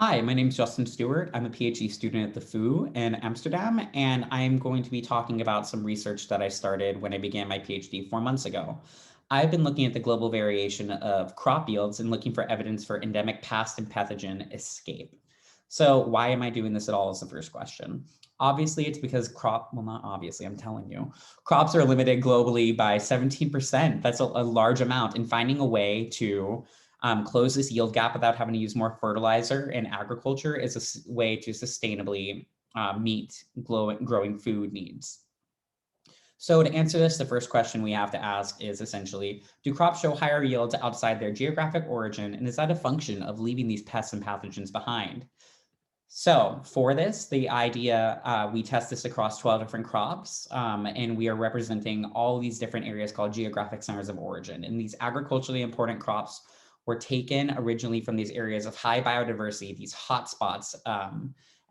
Hi, my name is Justin Stewart. I'm a PhD student at the FU in Amsterdam, and I'm going to be talking about some research that I started when I began my PhD 4 months ago. I've been looking at the global variation of crop yields and looking for evidence for endemic pest and pathogen escape. So why am I doing this at all is the first question. Obviously, it's because well, not obviously, I'm telling you, crops are limited globally by 17%. That's a large amount, and finding a way to close this yield gap without having to use more fertilizer in agriculture is a way to sustainably meet growing food needs. So to answer this, the first question we have to ask is essentially, do crops show higher yields outside their geographic origin? And is that a function of leaving these pests and pathogens behind? So for this, the idea, we test this across 12 different crops, and we are representing all these different areas called geographic centers of origin. And these agriculturally important crops were taken originally from these areas of high biodiversity, these hotspots,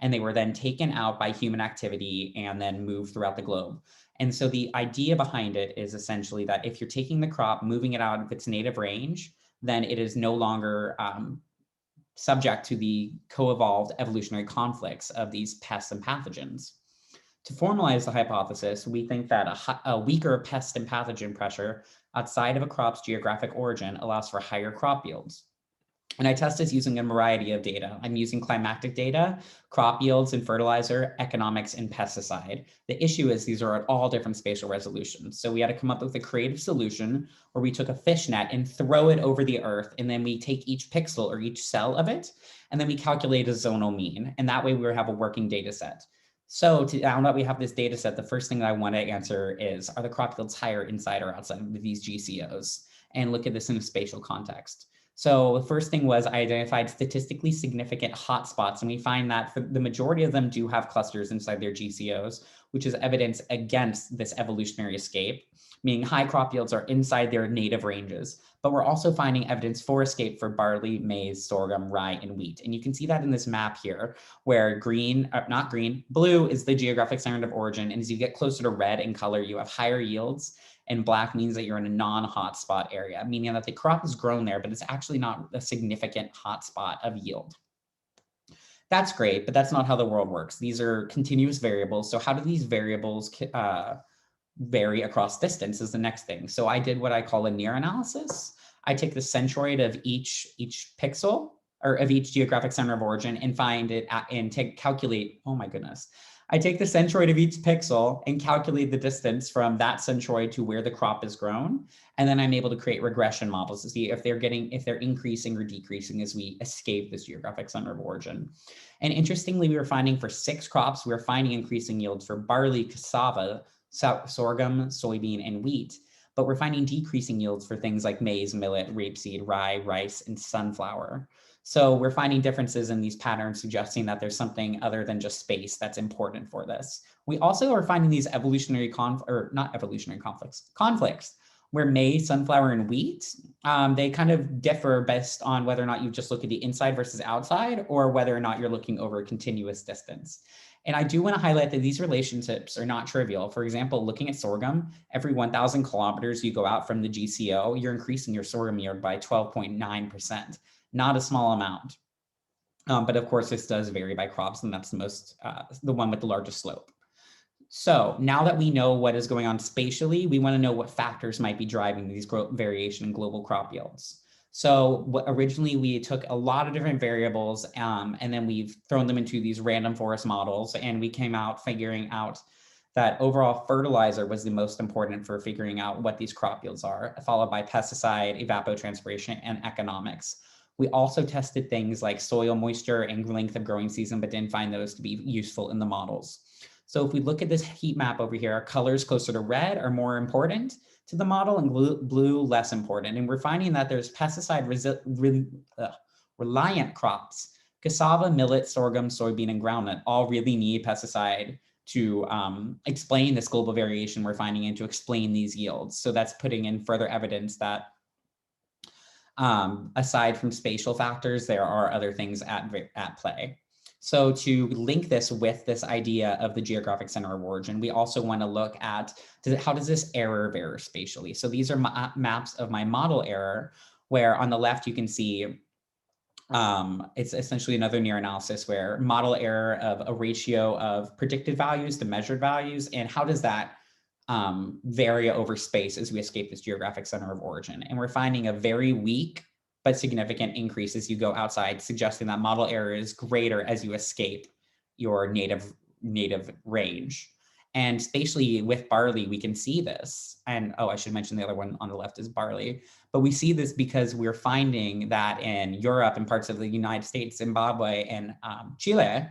and they were then taken out by human activity and then moved throughout the globe. And so the idea behind it is essentially that if you're taking the crop, moving it out of its native range, then it is no longer subject to the co-evolved evolutionary conflicts of these pests and pathogens. To formalize the hypothesis, we think that a weaker pest and pathogen pressure outside of a crop's geographic origin allows for higher crop yields. And I test this using a variety of data. I'm using climatic data, crop yields and fertilizer, economics, and pesticide. The issue is these are at all different spatial resolutions. So we had to come up with a creative solution where we took a fishnet and throw it over the earth. And then we take each pixel or each cell of it, and then we calculate a zonal mean. And that way we have a working data set. So now that we have this data set, the first thing that I want to answer is, are the crop yields higher inside or outside of these GCOs? And look at this in a spatial context. So the first thing was I identified statistically significant hotspots, and we find that for the majority of them do have clusters inside their GCOs, which is evidence against this evolutionary escape, meaning high crop yields are inside their native ranges. But we're also finding evidence for escape for barley, maize, sorghum, rye, and wheat. And you can see that in this map here, where blue is the geographic center of origin. And as you get closer to red in color, you have higher yields, and black means that you're in a non-hotspot area, meaning that the crop is grown there, but it's actually not a significant hotspot of yield. That's great, but that's not how the world works. These are continuous variables. So how do these variables vary across distance is the next thing. So I did what I call a near analysis. I take the centroid of each pixel or of each geographic center of origin and find it and calculate, oh my goodness. I take the centroid of each pixel and calculate the distance from that centroid to where the crop is grown. And then I'm able to create regression models to see if they're increasing or decreasing as we escape this geographic center of origin. And interestingly, we were finding for 6 crops, we were finding increasing yields for barley, cassava, sorghum, soybean, and wheat. But we're finding decreasing yields for things like maize, millet, rapeseed, rye, rice, and sunflower. So we're finding differences in these patterns suggesting that there's something other than just space that's important for this. We also are finding these conflicts where maize, sunflower, and wheat, they kind of differ based on whether or not you just look at the inside versus outside or whether or not you're looking over a continuous distance. And I do want to highlight that these relationships are not trivial. For example, looking at sorghum, every 1,000 kilometers you go out from the GCO, you're increasing your sorghum yield by 12.9%. Not a small amount. But of course, this does vary by crops, and that's the one with the largest slope. So now that we know what is going on spatially, we want to know what factors might be driving these variation in global crop yields. So originally we took a lot of different variables and then we've thrown them into these random forest models, and we came out figuring out that overall fertilizer was the most important for figuring out what these crop yields are, followed by pesticide, evapotranspiration, and economics. We also tested things like soil moisture and length of growing season, but didn't find those to be useful in the models. So if we look at this heat map over here, colors closer to red are more important to the model and blue less important. And we're finding that there's pesticide reliant crops, cassava, millet, sorghum, soybean, and groundnut all really need pesticide to explain this global variation we're finding and to explain these yields. So that's putting in further evidence that aside from spatial factors, there are other things at play. So to link this with this idea of the geographic center of origin, we also want to look at how does this error vary spatially? So these are maps of my model error, where on the left you can see It's essentially another near analysis where model error of a ratio of predicted values to measured values, and how does that vary over space as we escape this geographic center of origin. And we're finding a very weak but significant increase as you go outside, suggesting that model error is greater as you escape your native range. And spatially with barley, we can see this. And oh, I should mention the other one on the left is barley. But we see this because we're finding that in Europe and parts of the United States, Zimbabwe, and Chile,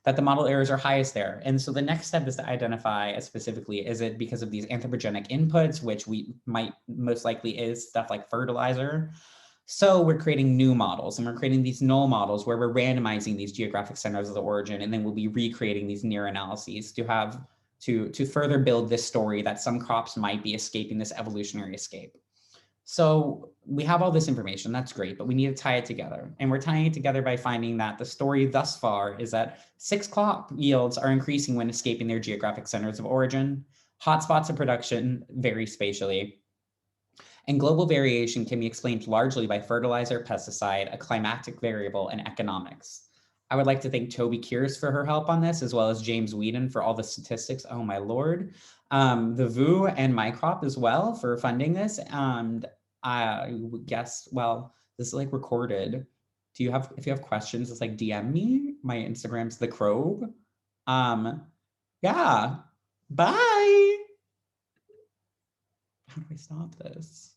that the model errors are highest there. And so the next step is to identify specifically, is it because of these anthropogenic inputs, which we might most likely is stuff like fertilizer. So we're creating new models, and we're creating these null models where we're randomizing these geographic centers of the origin, and then we'll be recreating these near analyses to have to further build this story that some crops might be escaping this evolutionary escape. So we have all this information, that's great, but we need to tie it together. And we're tying it together by finding that the story thus far is that 6 crop yields are increasing when escaping their geographic centers of origin. Hotspots of production vary spatially. And global variation can be explained largely by fertilizer, pesticide, a climatic variable, and economics. I would like to thank Toby Kears for her help on this, as well as James Whedon for all the statistics. Oh my Lord. The VU and MyCrop as well for funding this. And I guess, well, this is like recorded. Do you have, if you have questions, it's like DM me. My Instagram's thecrobe. Yeah. Bye. How do I stop this?